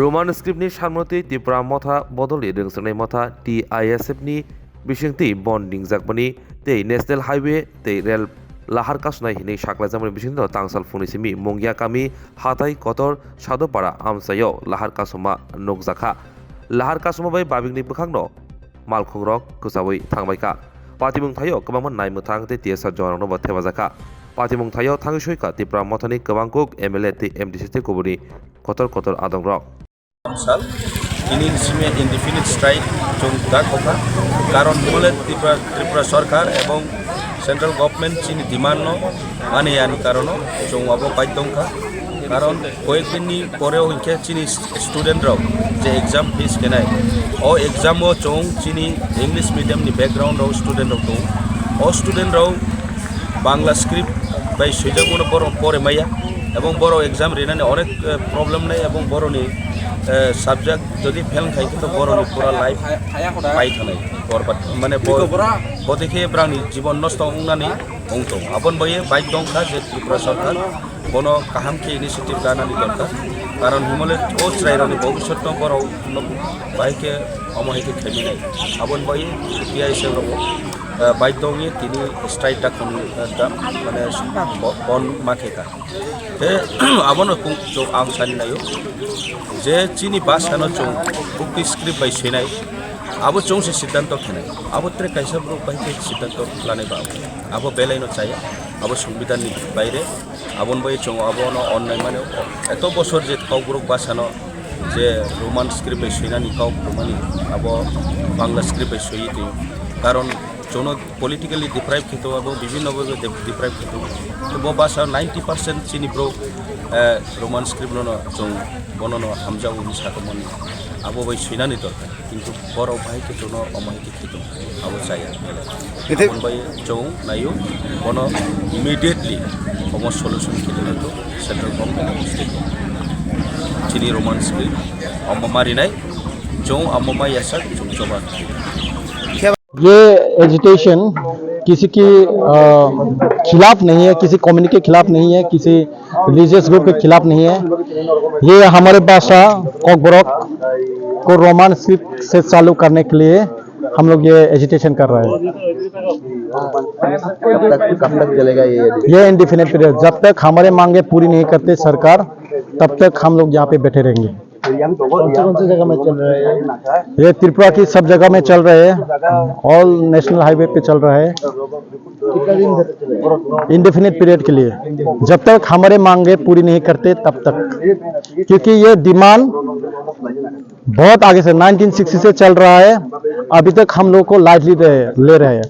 Roman स्क्रिप्टनि सानमथि Tripura मथा बदलि रोंसोनाय मथा TISF-नि बिसिंथि बन दिंजाकमानि तै नेशनेल हाइवे तै रेल लाहार कासनाय हिनै साख्लाजामनि बिसिंथ तांसाल फुनिसिमि मंगिया कामी हाथाय कतर सादोपाड़ा आमसायाव लाहार कासमा नगजाखा लाहार कासमा बै बाबिंनि बोखांनो मालखुंरक गोसावै थांबायका पातिमुं थायो गोबांमोन नायमोथां तै TSR जवानावनो थेबाजाखा पातिमुं थायो थाङै सयका त्रिपुरा मथानि गोबांकुक MLA तै MDC तै गुबुनि कतर आदंरक साल ini sime indefinite strike jong da koka karon mole Tripura सरकार এবং central government chini demand no mane yani karono jong abo baidongka karon koyekdinni poreo hinke chini student rok je exam fees kenai o exam o jong chini english medium ni background ro student rok dong o student rok Bangla script বাই সুইজাগুলো বড় পরে মাইয়া এবং বড় exam রেনানে অনেক problem নাই এবং বড়নি সাবজেক্ট যদি ফেল খাই তো বড়নি পুরা লাইফ পাইথানাই বরবাদ মানে বদেখে ব্রানি জীবন নষ্ট উনানি অংতো আপন বইয়ে বাইক দংখা যে ত্রিপুরা সরকার কোনো কাহামকে ইনিশিয়েটিভ লানানি দরকার কারণ হিমলে ও চাইরনি ভবিষ্যৎ বড় বাইকে অমহিকে খেমি নাই আপন বইয়ে টিআইএস রব बाइदंगी तिनी स्ट्राइक टाखन माने बन माखेका ते आबनो जो आं साननायो जे चिनी भाषानो जो बुकि स्क्रिप्ट बाय सेनाय आबो चौसे सिद्धांत खेनाय आबो त्रे काइसा ब्रो बायके सिद्धांत लानाय बा आबो बेलायनो चाय आबो संविधान नि बायरे आबन बाय चौ आबनो अननाय माने एतो बছর जे काउग्रक भाषानो जे रोमान स्क्रिप्ट बाय सेनानि काउग्रक माने आबो बांला स्क्रिप्ट बाय सयिति कारण जोनो पलिटिकली डिप्राइव खेतो এবং বিভিন্নভাবে ডিপ্রাইভ খেতো তো বাসা 90% চিনি ব্রো রোমান স্ক্রিপ্ট নো जों বননো হামজাও নি সাতমন আবো বাই সৈনানি দরকার কিন্তু বড় ভাইকে जोनो অমাইকে খেতো আবো চাই এতে বাই जों নাইও বন ইমিডিয়েটলি অম সলিউশন খেতে তো সেন্ট্রাল গভর্নমেন্ট স্টেট চিনি রোমান স্ক্রিপ্ট অমমারিনাই जों অমমাই এসা जों জবাব ये एजिटेशन किसी की खिलाफ नहीं है, किसी कम्युनिटी के खिलाफ नहीं है, किसी रिलीजियस ग्रुप के खिलाफ नहीं है। ये हमारे भाषा कोकबोरक को रोमान स्क्रिप्ट से चालू करने के लिए हम लोग ये एजिटेशन कर रहे हैं। कब तक चलेगा ये इंडिफिनिट पीरियड, जब तक हमारे मांगे पूरी नहीं करते सरकार तब तक हम लोग यहाँ पे बैठे रहेंगे। कौन सी जगह में चल रहा है ये त्रिपुरा की सब जगह में चल रहे हैं, ऑल नेशनल हाईवे पे चल रहा है कितना दिन चलेगा इंडेफिनिट पीरियड के लिए, जब तक हमारे मांगे पूरी नहीं करते तब तक, क्योंकि ये डिमांड बहुत आगे से 1960 से चल रहा है, अभी तक हम लोग को लाइटली ले रहे हैं।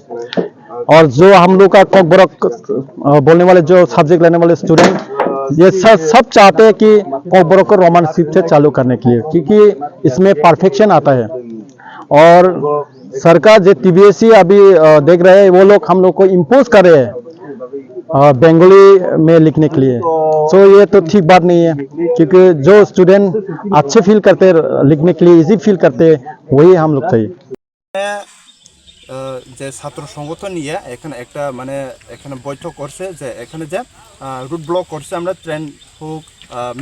और जो हम लोग का कोकबोरक बोलने वाले जो सब्जेक्ट लेने वाले स्टूडेंट ये सब चाहते हैं कि कोकबोरक को रोमान स्क्रिप्ट से चालू करने के लिए, क्योंकि इसमें परफेक्शन आता है। और सरकार जो TBSC अभी देख रहे हैं वो लोग हम लोग को इम्पोज कर रहे हैं बंगाली में लिखने के लिए। सो ये तो ठीक बात नहीं है, क्योंकि जो स्टूडेंट अच्छे फील करते लिखने के लिए, इजी फील करते वही हम लोग चाहिए। যে ছাত্র সংগঠন নিয়ে এখানে একটা মানে এখানে বৈঠক করছে যে এখানে যে রুট ব্লক করছে, আমরা ট্রেন হোক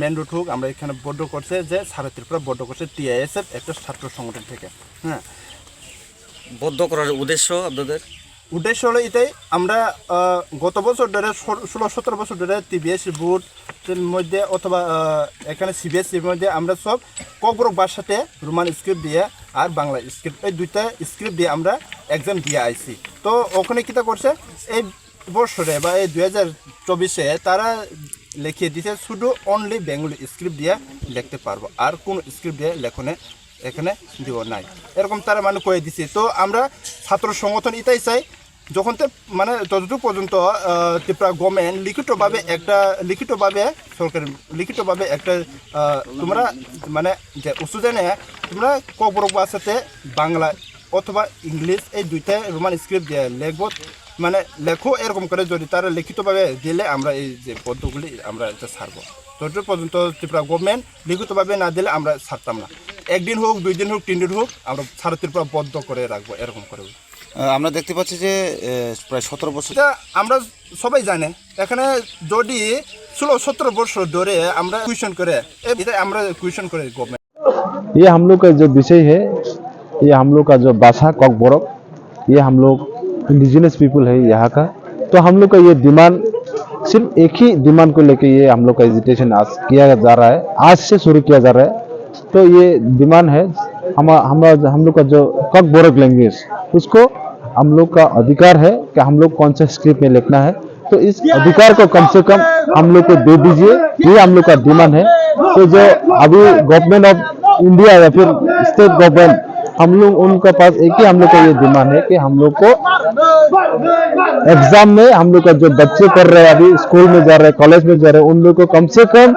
মেন রুট হোক আমরা এখানে বদ্ধ করছে যে সারা ত্রিপুরা বদ্ধ করছে TISF একটা ছাত্র সংগঠন থেকে। হ্যাঁ, বদ্ধ করার উদ্দেশ্য আপনাদের উদ্দেশ্য হলো এটাই, আমরা গত বছর ধরে 16-17 বছর ধরে TBSC বোর্ডের মধ্যে অথবা এখানে CBSE-র মধ্যে আমরা সব কোকবোরক ভাষাতে রোমান স্ক্রিপ্ট দিয়ে আর বাংলা স্ক্রিপ্ট এই দুইটা স্ক্রিপ্ট দিয়ে আমরা এক্সাম দিয়ে আইছি। তো ওখানে কীটা করছে এই বছরে বা এই 2024-এ তারা লিখিয়ে দিয়েছে শুধু অনলি বেঙ্গলি স্ক্রিপ্ট দিয়ে লিখতে পারবো, আর কোনো স্ক্রিপ্ট দিয়ে লেখনে এখানে দিব নাই, এরকম তারা মানে কয়ে দিছে। তো আমরা ছাত্র সংগঠন এটাই চাই যখন মানে ততটুকু পর্যন্ত ত্রিপুরা গভর্নমেন্ট লিখিতভাবে সরকার লিখিতভাবে একটা তোমরা মানে যে উচ্চজনে তোমরা কোকবোরক ভাষাতে বাংলা অথবা ইংলিশ এই দুইটা রোমান স্ক্রিপ্ট দিয়ে লিখব মানে লেখো, এরকম করে যদি তারা লিখিতভাবে দিলে আমরা এই যে পদ্যগুলি আমরা এটা ছাড়বো। ততটুকু পর্যন্ত ত্রিপুরা গভর্নমেন্ট লিখিতভাবে না দিলে আমরা ছাড়তাম না, একদিন হোক 2 দিন হোক 3 দিন হোক আমরা সারা ত্রিপুরা বদ্ধ করে রাখবো, এরকম করে। আমরা দেখতে পাচ্ছি যে প্রায় 17 বছর আমরা সবাই জানে এখানে যদি 16-17 বছর ধরে আমরা কুয়েশন করে আমরা কুয়েশন করে গভর্নমেন্ট ये हम लोग का जो विषय है, ये हम लोग का जो भाषा कॉकबोरक, ये हम लोग इंडिजिनस पीपल है यहाँ का। तो हम लोग का ये डिमांड सिर्फ एक ही डिमांड को लेके ये हम लोग का एजिटेशन आज किया जा रहा है, आज से शुरू किया जा रहा है। तो ये डिमांड है हम लोग का जो कॉकबोरक लैंग्वेज, उसको हम लोग का अधिकार है कि हम लोग कौन से स्क्रिप्ट में लिखना है। तो इस अधिकार को कम से कम हम लोग को दे दीजिए, ये हम लोग का डिमांड है। तो जो अभी गवर्नमेंट ऑफ इंडिया या फिर स्टेट गवर्नमेंट, हम लोग उनका पास एक ही हम लोग का ये डिमांड है कि हम लोग को एग्जाम में, हम लोग का जो बच्चे पढ़ रहे हैं अभी स्कूल में जा रहे हैं, कॉलेज में जा रहे हैं, उन लोग को कम से कम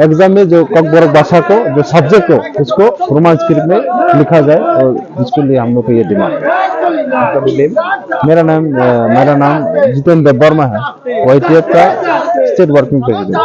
एग्जाम में जो कॉकबोरक भाषा को जो सब्जेक्ट हो उसको रोमान स्क्रिप्ट में लिखा जाए। और इसके लिए हम लोग का ये डिमांड है। मेरा नाम जितेंद्र वर्मा है, YTF का स्टेट वर्किंग प्रेसिडेंट।